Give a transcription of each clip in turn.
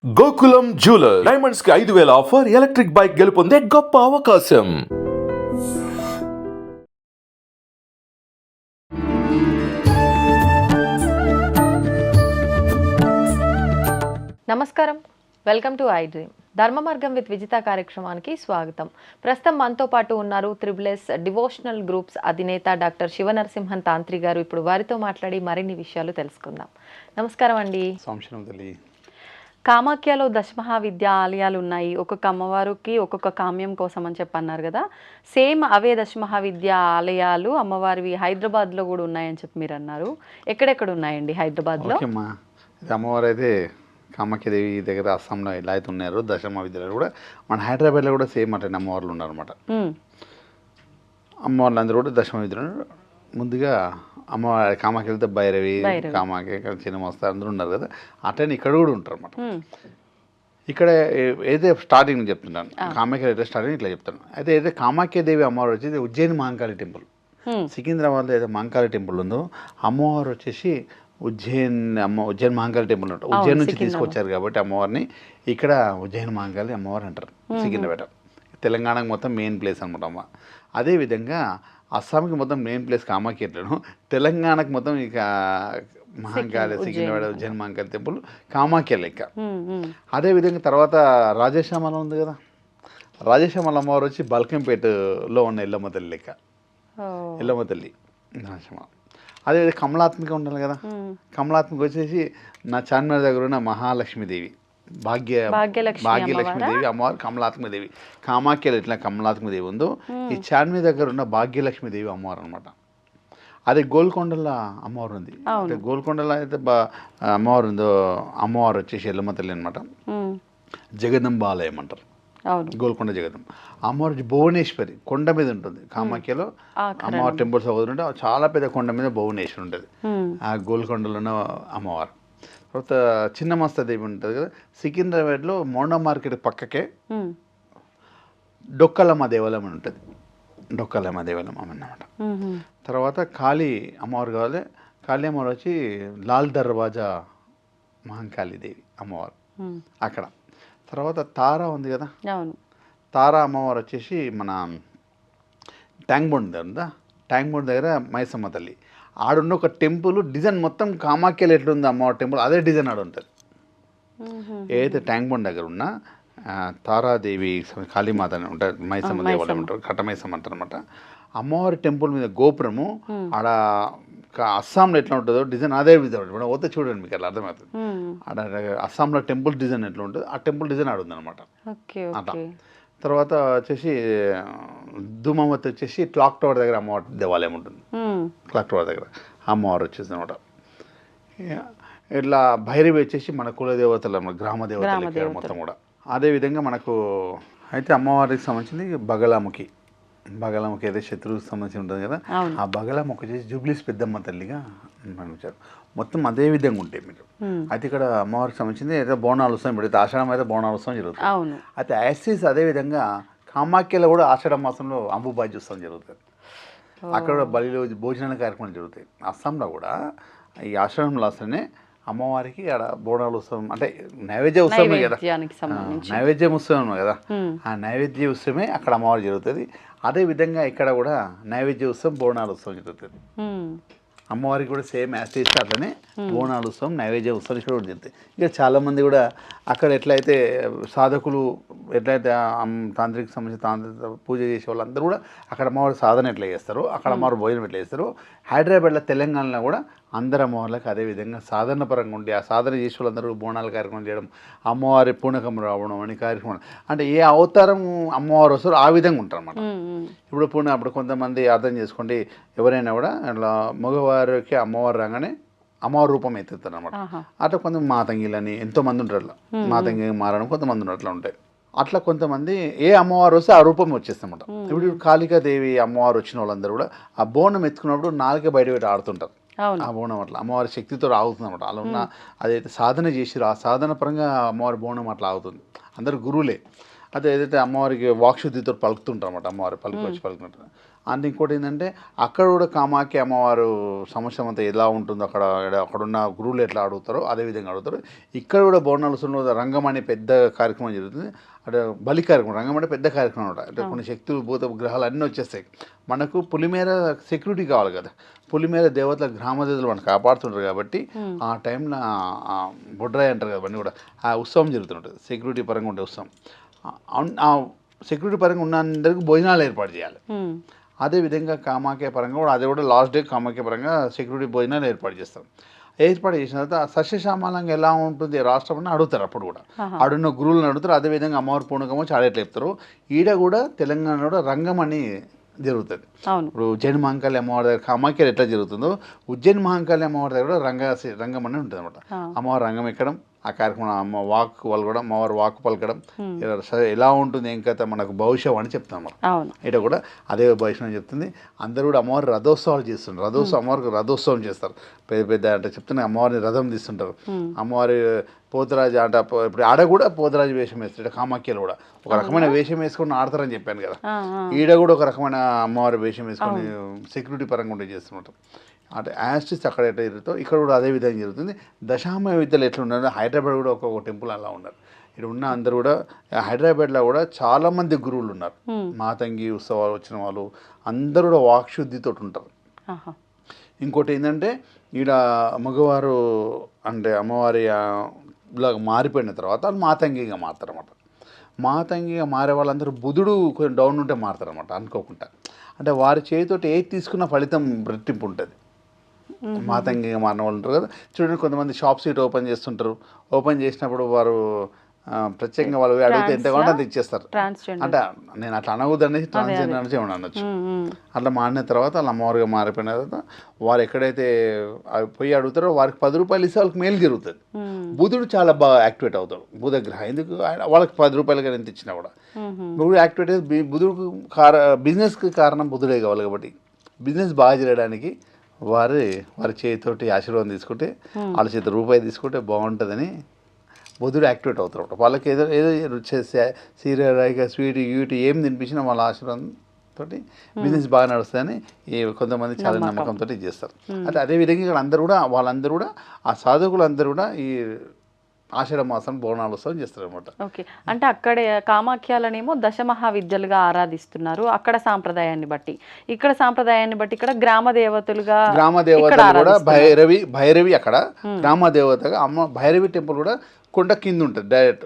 Gokulam jeweller diamonds కి 5,000 offer electric bike గెలుపొందే గొప్ప అవకాశం. నమస్కారం, వెల్కమ్ టు ఐ డ్రీమ్. ధర్మ మార్గం విత్ విజిత కార్యక్రమానికి స్వాగతం. ప్రస్తుతం మనతో పాటు ఉన్నారు త్రిబుల్ డివోషనల్ గ్రూప్స్ అధినేత డాక్టర్ శివనరసింహన్ తాంత్రి గారు. ఇప్పుడు వారితో మాట్లాడి మరిన్ని విషయాలు తెలుసుకుందాం. నమస్కారం అండి. కామాఖ్యలో దశమహావిద్య ఆలయాలు ఉన్నాయి. ఒక్కొక్క అమ్మవారికి ఒక్కొక్క కామ్యం కోసం అని చెప్పి అన్నారు కదా. సేమ్ అవే దశమహావిద్య ఆలయాలు అమ్మవారివి హైదరాబాద్లో కూడా ఉన్నాయని చెప్పి మీరు అన్నారు. ఎక్కడెక్కడ ఉన్నాయండి హైదరాబాద్లో? అమ్మవారు అయితే కామాఖ్యదేవి దగ్గర అస్సాంలో ఎలా అయితే ఉన్నారు దశమ విద్యలు కూడా మన హైదరాబాద్లో కూడా సేమ్ అట్లా అమ్మవార్లు ఉన్నారు అనమాట. అమ్మవార్లు అందరూ కూడా దశమ విద్యలు ముందుగా అమ్మవారి కామాఖ్య వెళ్తే భైరవి కామాఖ్య ఇక్కడ చిన్న మోస్తారు అందరూ ఉన్నారు కదా, అట్లనే ఇక్కడ కూడా ఉంటారు అనమాట. ఇక్కడ ఏదైతే స్టార్టింగ్ చెప్తున్నాను కామాఖ్య అయితే స్టార్టింగ్ ఇట్లా చెప్తాను. అయితే కామాఖ్యదేవి అమ్మవారు వచ్చేది ఉజ్జయిని మహంకాళి టెంపుల్. సికింద్రాబాద్లో ఏదైతే మహంకాళి టెంపుల్ ఉందో అమ్మవారు వచ్చేసి ఉజ్జయిన్ మహంకాళి టెంపుల్ ఉంటుంది. ఉజ్జయిన్ నుంచి తీసుకొచ్చారు కాబట్టి అమ్మవారిని ఇక్కడ ఉజ్జయిన్ మహంకాళి అమ్మవారు అంటారు. సికింద్రాబాద్ తెలంగాణకు మొత్తం మెయిన్ ప్లేస్ అనమాట అమ్మ. అదేవిధంగా అస్సాంకి మొత్తం మెయిన్ ప్లేస్ కామాఖ్యను, తెలంగాణకు మొత్తం ఇక మహంకాళి సికింద్రాబాద్ ఉజ్జయిన్ మహంకాళి టెంపుల్ కామాఖ్య లెక్క. అదేవిధంగా తర్వాత రాజేశ్యామల ఉంది కదా, రాజేశ్యామల అమ్మవారు వచ్చి బల్కంపేటలో ఉన్న ఎల్లమ్మ తల్లి లెక్క, ఎల్లమ్మ తల్లి రాజేశ్యామ. అదేవిధంగా కమలాత్మిక ఉండాలి కదా, కమలాత్మిక వచ్చేసి నా చార్మినార్ దగ్గర ఉన్న మహాలక్ష్మీదేవి భాగ్యలక్ష్మీదేవి అమ్మవారు కమలాత్మదేవి. కామాఖ్యలో ఎట్లా కమలాత్మదేవి ఉందో ఈ చార్మి దగ్గర ఉన్న భాగ్యలక్ష్మీదేవి అమ్మవారు అనమాట. అదే గోల్కొండలో అమ్మవారు ఉంది. అంటే గోల్కొండలో అయితే అమ్మవారు ఉందో అమ్మవారు వచ్చేసి ఎల్లమ్మ తల్లి అనమాట. జగదంబ ఆలయం అంటారు గోల్కొండ జగదంబ. అమ్మవారు భువనేశ్వరి కొండ మీద ఉంటుంది. కామాఖ్యలో అమ్మవారి టెంపుల్స్ అవుతుంటే చాలా పెద్ద కొండ మీద భువనేశ్వరి ఉంటుంది. ఆ గోల్కొండలో ఉన్న అమ్మవారు. తర్వాత చిన్న మస్తాదేవి ఉంటుంది కదా, సికింద్రాబాద్లో మోండా మార్కెట్ పక్కకే డొక్కలమ్మ దేవాలయం అని ఉంటుంది. డొక్కలమ్మ దేవాలయం అన్నమాట. తర్వాత కాళీ అమ్మవారు కావాలి. కాళీ అమ్మవారు వచ్చి లాల్ దర్వాజా మహంకాళీదేవి అమ్మవారు అక్కడ. తర్వాత తారా ఉంది కదా, తారా అమ్మవారు వచ్చేసి మన ట్యాంక్ బండ్ దగ్గర ఉందా, ట్యాంక్ బండ్ దగ్గర మైసమ్మ తల్లి. ఆడున్న ఒక టెంపుల్ డిజైన్ మొత్తం కామాఖ్యలో ఎట్లుంది అమ్మవారి టెంపుల్ అదే డిజైన్ ఆడు ఉంటుంది. ఏదైతే ట్యాంక్ బండ్ దగ్గర ఉన్న తారాదేవి కాళీమాత అని ఉంటారు, మైసమ్మ దేవాలయం ఉంటారు, కట్టమైసమ్మ అంటారు అనమాట. అమ్మవారి టెంపుల్ మీద గోపురము ఆడ అస్సాంలో ఎట్లా ఉంటుందో డిజైన్ అదే విధంగా పోతే చూడండి మీకు అట్లా అర్థమవుతుంది. ఆడ అస్సాంలో టెంపుల్ డిజైన్ ఎట్లా ఉంటుంది ఆ టెంపుల్ డిజైన్ ఆడుంది అనమాట అట్లా. తర్వాత వచ్చేసి ధూమావతి వచ్చేసి క్లాక్ టవర్ దగ్గర అమ్మవారి దేవాలయం ఉంటుంది. క్లాక్ టవర్ దగ్గర అమ్మవారు వచ్చేసి అనమాట. ఇట్లా భైరవి వచ్చేసి మన కులదేవతల గ్రామ దేవతలు మొత్తం కూడా. అదేవిధంగా మనకు అయితే అమ్మవారికి సంబంధించింది బగలాముఖి. బగలాముఖి అయితే శత్రువుకి సంబంధించి ఉంటుంది కదా, ఆ బగలాముఖి వచ్చేసి జూబ్లీస్ పెద్దమ్మ తల్లిగా పంపించారు. మొత్తం అదే విధంగా ఉంటాయి మీరు. అయితే ఇక్కడ అమ్మవారికి సంబంధించింది అయితే బోనాలు ఉత్సవం పెడితే ఆషాఢం అయితే బోనాలు ఉత్సవం జరుగుతుంది. అయితే యాసిస్ అదేవిధంగా కామాఖ్యలో కూడా ఆషాఢ మాసంలో అంబుబాజీ ఉత్సవం జరుగుతుంది. అక్కడ బలిలో భోజనాల కార్యక్రమాలు జరుగుతాయి. అస్సాంలో కూడా ఈ ఆషాఢం లాస్ట్లోనే అమ్మవారికి ఆడ బోనాలు ఉత్సవం అంటే నైవేద్య ఉత్సవమే కదా, నైవేద్యం ఉత్సవం కదా, ఆ నైవేద్య ఉత్సవమే అక్కడ అమ్మవారు జరుగుతుంది. అదేవిధంగా ఇక్కడ కూడా నైవేద్య ఉత్సవం బోనాలు ఉత్సవం జరుగుతుంది. అమ్మవారికి కూడా సేమ్ యాస్టీస్ అట్లనే బోనాలు ఉత్సవం నైవేద్య ఉత్సవం ఇక్కడ కూడా జరుగుతాయి. ఇక చాలామంది కూడా అక్కడ ఎట్లయితే సాధకులు ఎట్లయితే తాంత్రిక సంబంధించి తాంత్రిక పూజ చేసే వాళ్ళందరూ కూడా అక్కడ అమ్మవారి సాధన ఎట్లా చేస్తారో, అక్కడ అమ్మవారి భోజనం ఎట్లా చేస్తారో, హైదరాబాద్లో తెలంగాణలో కూడా అందరు అమ్మవార్లకు అదేవిధంగా సాధన పరంగా ఉండి ఆ సాధన చేసే వాళ్ళందరూ బోనాల కార్యక్రమం చేయడం, అమ్మవారి పూనకం రావడం అని కార్యక్రమం. అంటే ఏ అవతారం అమ్మవారు వస్తారో ఆ విధంగా ఉంటారు అన్నమాట. ఇప్పుడు కొంతమంది అర్థం చేసుకోండి, ఎవరైనా కూడా అట్లా మగవారికి అమ్మవారు రాగానే అమ్మవారి రూపం ఎత్తుతారు అనమాట. అట్లా కొంతమంది మాతంగిలని ఎంతోమంది ఉంటారు, అట్లా మాతంగి మారడం కొంతమంది ఉంటారు, అట్లా ఉంటాయి. అట్లా కొంతమంది ఏ అమ్మవారు వస్తే ఆ రూపం వచ్చేస్తామట. ఇప్పుడు కాళికాదేవి అమ్మవారు వచ్చిన వాళ్ళందరూ కూడా ఆ బోనం ఎత్తుకున్నప్పుడు నాలుగే బయట ఆడుతుంటారు. ఆ బోనం అట్లా అమ్మవారి శక్తితో ఆగుతుంది అనమాట. అలా ఉన్న అదైతే సాధన చేసిరో ఆ సాధన పరంగా అమ్మవారి బోనం అట్లా ఆగుతుంది. అందరు గురువులే. అదే ఏదైతే అమ్మవారికి వాక్శుద్ధితో పలుకుతుంటారు అన్నమాట. అమ్మవారి పలుకు వచ్చి పలుకుతుంటారు. అండ్ ఇంకోటి ఏంటంటే అక్కడ కూడా కామాఖ్య అమ్మవారు సంవత్సరం అంతా ఎలా ఉంటుందో అక్కడున్న గురువులు ఎట్లా అడుగుతారో అదే విధంగా అడుగుతారు. ఇక్కడ కూడా బోనాలుసులో రంగం అనే పెద్ద కార్యక్రమం జరుగుతుంది. అంటే బలి కార్యక్రమం, రంగం అంటే పెద్ద కార్యక్రమం అనమాట. అంటే కొన్ని శక్తులు భూత గ్రహాలు అన్నీ వచ్చేస్తాయి. మనకు పులిమేర సెక్యూరిటీ కావాలి కదా, పులిమేర దేవతల గ్రామ దేవతలు మనకు కాపాడుతుంటారు కాబట్టి ఆ టైంలో బొడ్రాయి అంటారు కదా, అన్నీ కూడా ఆ ఉత్సవం జరుగుతుంటుంది. సెక్యూరిటీ పరంగా ఉండే ఉత్సవం. ఆ సెక్యూరిటీ పరంగా ఉన్న అందరికీ భోజనాలు ఏర్పాటు చేయాలి. అదేవిధంగా కామాఖ్య పరంగా కూడా అదే కూడా లాస్ట్ డే కామాఖ్య పరంగా సెక్యూరిటీ భోజనాలు ఏర్పాటు చేస్తాం. ఏర్పాటు చేసిన తర్వాత సస్యశ్యామలంగా ఎలా ఉంటుంది రాష్ట్రం అని అడుగుతారు. అప్పుడు కూడా ఆడున్న గురువులను అడుగుతారు. అదేవిధంగా అమ్మవారి పూనకమో చాడేట్లు చెప్తారు. ఈడ కూడా తెలంగాణలో కూడా రంగం అని జరుగుతుంది. ఇప్పుడు ఉజ్జయిని మహంకాళి అమ్మవారి దగ్గర కామాఖ్యలు ఎట్లా జరుగుతుందో ఉజ్జయిని మహంకాళి అమ్మవారి దగ్గర కూడా రంగం అని ఉంటుంది అనమాట. అమ్మవారి రంగం ఎక్కడం, ఆ కార్యక్రమం అమ్మ వాక్ పలకడం, అమ్మవారు వాక్ పలకడం ఎలా ఉంటుంది ఏం కథ మనకు భవిష్యం అని చెప్తాం. ఇట కూడా అదే భవిష్యం చెప్తుంది. అందరూ కూడా అమ్మవారి రథోత్సవాలు చేస్తుంటారు. అమ్మవారికి రథోత్సవం చేస్తారు. పెద్ద పెద్ద అంటే చెప్తున్నా అమ్మవారిని రథం తీస్తుంటారు. అమ్మవారి పోతరాజు ఆట ఇప్పుడు ఆడ కూడా పోతరాజు వేషం వేస్తాడు. కామాఖ్యలో కూడా ఒక రకమైన వేషం వేసుకొని ఆడతారని చెప్పాను కదా, ఈడ కూడా ఒక రకమైన అమ్మవారి వేషం వేసుకొని సెక్యూరిటీ పరంగా ఉండే చేస్తున్నట్టు. అంటే యాస్టిస్ అక్కడ ఎట్లా జరుగుతుందో ఇక్కడ కూడా అదే విధంగా జరుగుతుంది. దశామ విద్యలు ఎట్లా ఉన్నారు, హైదరాబాద్ కూడా ఒక్కొక్క టెంపుల్ అలా ఉన్నారు. ఇక్కడ ఉన్న అందరూ కూడా హైదరాబాద్లో కూడా చాలామంది గురువులు ఉన్నారు. మాతంగి ఉత్సవాలు వచ్చిన వాళ్ళు అందరూ కూడా వాక్శుద్ధితో ఉంటారు. ఇంకోటి ఏంటంటే ఈడ మగవారు అంటే అమ్మవారి లాగా మారిపోయిన తర్వాత వాళ్ళు మాతంగిగా మారుతారు అన్నమాట. మాతంగిగా మారే వాళ్ళందరూ బుధుడు కొంచెం డౌన్ ఉంటే మారుతారు అన్నమాట అనుకోకుండా. అంటే వారి చేతితోటి ఏది తీసుకున్న ఫలితం రెట్టింపు ఉంటుంది. మాతంగిగా మారిన వాళ్ళు ఉంటారు కదా, చూడండి కొంతమంది షాప్ సీట్ ఓపెన్ చేస్తుంటారు. ఓపెన్ చేసినప్పుడు వారు ప్రత్యేకంగా వాళ్ళు అడిగితే ఎంత కావాలంటే అది ఇచ్చేస్తారు. అంటే నేను అట్లా అనకూడదని ట్రాన్స్జెండర్ అని ఏమన్నా అనొచ్చు. అట్లా మారిన తర్వాత వాళ్ళు అమ్మవారిగా మారిపోయిన తర్వాత వారు ఎక్కడైతే పోయి అడుగుతారో వారికి 10 రూపాయలు ఇస్తే వాళ్ళకి మేలు జరుగుతుంది. బుధుడు చాలా బాగా యాక్టివేట్ అవుతాడు. బుధగ్రహం ఎందుకు వాళ్ళకి 10 రూపాయలుగా ఎంత ఇచ్చినా కూడా బుధుడు యాక్టివేట్ అయితే బుధుడు బిజినెస్కి కారణం బుధుడే కావాలి. కాబట్టి బిజినెస్ బాగా చేయడానికి వారి చేతితోటి ఆశీర్వాదం తీసుకుంటే వాళ్ళ చేతి రూపాయి తీసుకుంటే బాగుంటుందని బుధుడు యాక్టివేట్ అవుతారు. వాళ్ళకి ఏదో సీరియల్ స్వీట్ యూట్ ఏం తినిపించినా వాళ్ళ ఆశీర్వాదం తోటి బిజినెస్ బాగా నడుస్తుందని కొంతమంది చాలా నమ్మకంతో చేస్తారు. అంటే అదేవిధంగా ఇక్కడ అందరూ కూడా వాళ్ళందరూ కూడా ఆ సాధకులందరూ కూడా ఈ ఆషాఢ మాసం బోనాలోత్సవం చేస్తారు అనమాట. ఓకే, అంటే అక్కడే కామాఖ్యాలనేమో దశమహావిద్యలుగా ఆరాధిస్తున్నారు అక్కడ సాంప్రదాయాన్ని బట్టి. ఇక్కడ సాంప్రదాయాన్ని బట్టి ఇక్కడ గ్రామ దేవతలుగా కూడా భైరవి అక్కడ గ్రామ దేవతగా అమ్మ భైరవి టెంపుల్ కూడా కొండ కింద ఉంటుంది డైరెక్ట్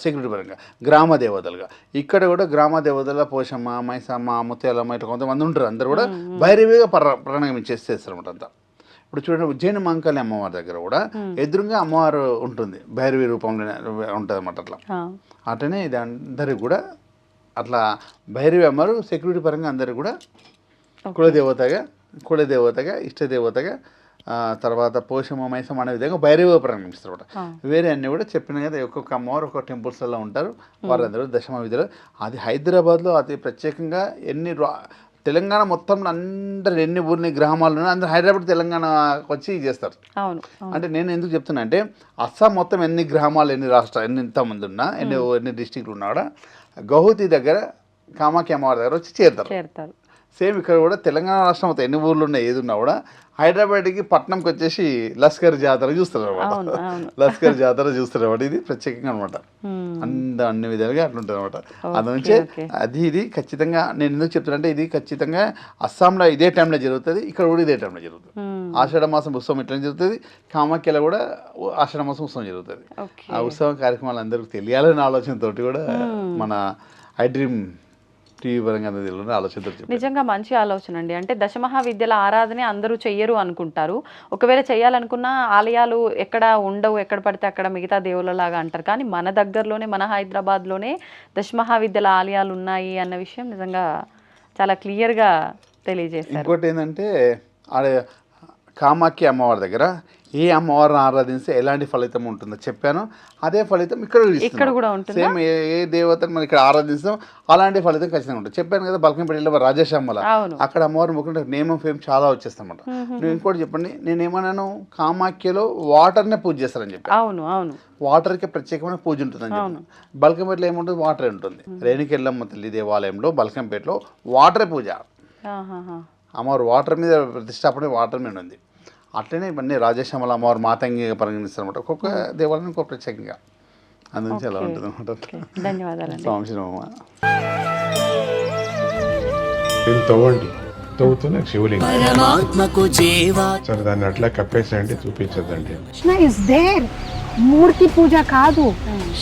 సెక్యూరిటీ పరంగా గ్రామ దేవతలుగా. ఇక్కడ కూడా గ్రామ దేవతల పోషమ్మ, మైసమ్మ, ముత్యాలమ్మ ఇట్లా కొంతమంది ఉంటారు. అందరూ కూడా భైరవిగా ప్రణామం చేస్తారు అనమాట అంతా. ఇప్పుడు చూడండి ఉజ్జయిని మహంకాళి అమ్మవారి దగ్గర కూడా ఎదురుగా అమ్మవారు ఉంటుంది, భైరవి రూపంలో ఉంటుంది అన్నమాట. అట్లా అట్లనే ఇది అందరికి కూడా అట్లా భైరవి అమ్మవారు సెక్యూరిటీ పరంగా అందరికి కూడా కులదేవతగా ఇష్టదేవతగా తర్వాత పోషమ మైసమ్మ అనే విధంగా భైరవ ప్రారంభిస్తారు అనమాట. వేరే అన్నీ కూడా చెప్పిన కదా ఒక్కొక్క అమ్మవారు ఒక్కొక్క టెంపుల్స్లో ఉంటారు. వారందరూ దశమ విధులు. అది హైదరాబాద్లో అతి ప్రత్యేకంగా తెలంగాణ మొత్తంలో అందరు ఎన్ని ఊరిని గ్రామాలు ఉన్నాయి అందరు హైదరాబాద్ తెలంగాణకు వచ్చి చేస్తారు. అంటే నేను ఎందుకు చెప్తున్నా అంటే అస్సాం మొత్తం ఎన్ని గ్రామాలు ఎన్ని రాష్ట్రాలు ఎంతమంది ఉన్నా ఎన్ని డిస్టిక్లు ఉన్నా కూడా గౌహతి దగ్గర కామాఖ్య అమ్మవారి దగ్గర వచ్చి చేరుతారు. సేమ్ ఇక్కడ కూడా తెలంగాణ రాష్ట్రం మొత్తం ఎన్ని ఊర్లు ఉన్నాయి ఏది ఉన్నా కూడా హైదరాబాద్కి పట్నంకి వచ్చేసి లస్కర్ జాతర చూస్తారు అనమాట. లస్కర్ జాతర చూస్తారు అనమాట. ఇది ప్రత్యేకంగా అనమాట. అన్ని విధాలుగా అట్లుంటుంది అనమాట. అందునుంచే ఇది ఖచ్చితంగా నేను ఎందుకు చెప్తున్నా అంటే ఇది ఖచ్చితంగా అస్సాంలో ఇదే టైంలో జరుగుతుంది, ఇక్కడ కూడా ఇదే టైంలో జరుగుతుంది. ఆషాఢ మాసం ఉత్సవం ఇట్లా జరుగుతుంది, కామాఖ్యలో కూడా ఆషాఢ మాసం ఉత్సవం జరుగుతుంది. ఆ ఉత్సవం కార్యక్రమాలు అందరికీ తెలియాలనే ఆలోచనతో కూడా మన ఐ డ్రీమ్ టీవీ పరంగా ఆలోచన. నిజంగా మంచి ఆలోచన అండి. అంటే దశమహావిద్యల ఆరాధన అందరూ చెయ్యరు అనుకుంటారు. ఒకవేళ చేయాలనుకున్న ఆలయాలు ఎక్కడ ఉండవు, ఎక్కడ పడితే అక్కడ మిగతా దేవుళ్ళలాగా అంటారు. కానీ మన దగ్గరలోనే మన హైదరాబాద్లోనే దశమహావిద్యల ఆలయాలు ఉన్నాయి అన్న విషయం నిజంగా చాలా క్లియర్గా తెలియజేశారు. ఇంకోటి ఏంటంటే కామాఖ్య అమ్మవారి దగ్గర ఏ అమ్మవారిని ఆరాధిస్తే ఎలాంటి ఫలితం ఉంటుందో చెప్పాను. అదే ఫలితం ఇక్కడ కూడా ఉంటుంది. సేమ్ ఏ దేవతను మనం ఇక్కడ ఆరాధిస్తాం అలాంటి ఫలితం ఖచ్చితంగా ఉంటుంది. చెప్పాను కదా బల్కంపేటలో రాజేశమ్మల అక్కడ అమ్మవారిని మొక్కుంటే నేమ్ ఆఫ్ ఫేమ్ చాలా వచ్చేస్తామన్నమాట. నువ్వు ఇంకోటి చెప్పండి, నేనేమన్నాను కామాఖ్యలో వాటర్నే పూజ చేస్తారని చెప్పి. అవును వాటర్కి ప్రత్యేకమైన పూజ ఉంటుందని చెప్పి. బల్కంపేటలో ఏముంటుంది వాటర్ ఉంటుంది. రేణుకెళ్ళమ్మ తల్లి దేవాలయంలో బల్కంపేటలో వాటర్ పూజ ఆహాహా. అమ్మవారు వాటర్ మీద ప్రతిష్టాపన వాటర్ మీద ఉంది. అట్లనే ఇవన్నీ రాజశ్యామల అమ్మవారు మాతంగిగా పరిగణిస్తారు అనమాట. ఒక్కొక్క దేవాలయం ఒక్కొక్క ప్రత్యేకంగా అందుగురించి అలా ఉంటుంది అనమాట. ధన్యవాదాలండి. స్వామిశ్రమ దీన్ని తవ్వండి, తవ్వుతూనే శివలింగం. సరే దాన్ని అట్లా కప్పేసేయండి, చూపించదండి. Krishna is there. మూర్తి పూజ కాదు,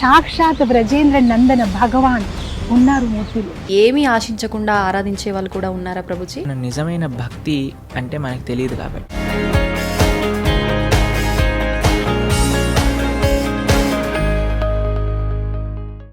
సాక్షాత్ బ్రజేంద్ర నందన భగవాన్ ఉన్నారు మూర్తిలో. ఏమీ ఆశించకుండా ఆరాధించే వాళ్ళు కూడా ఉన్నారా ప్రభుజీ? నిజమైన భక్తి అంటే మనకు తెలియదు కాబట్టి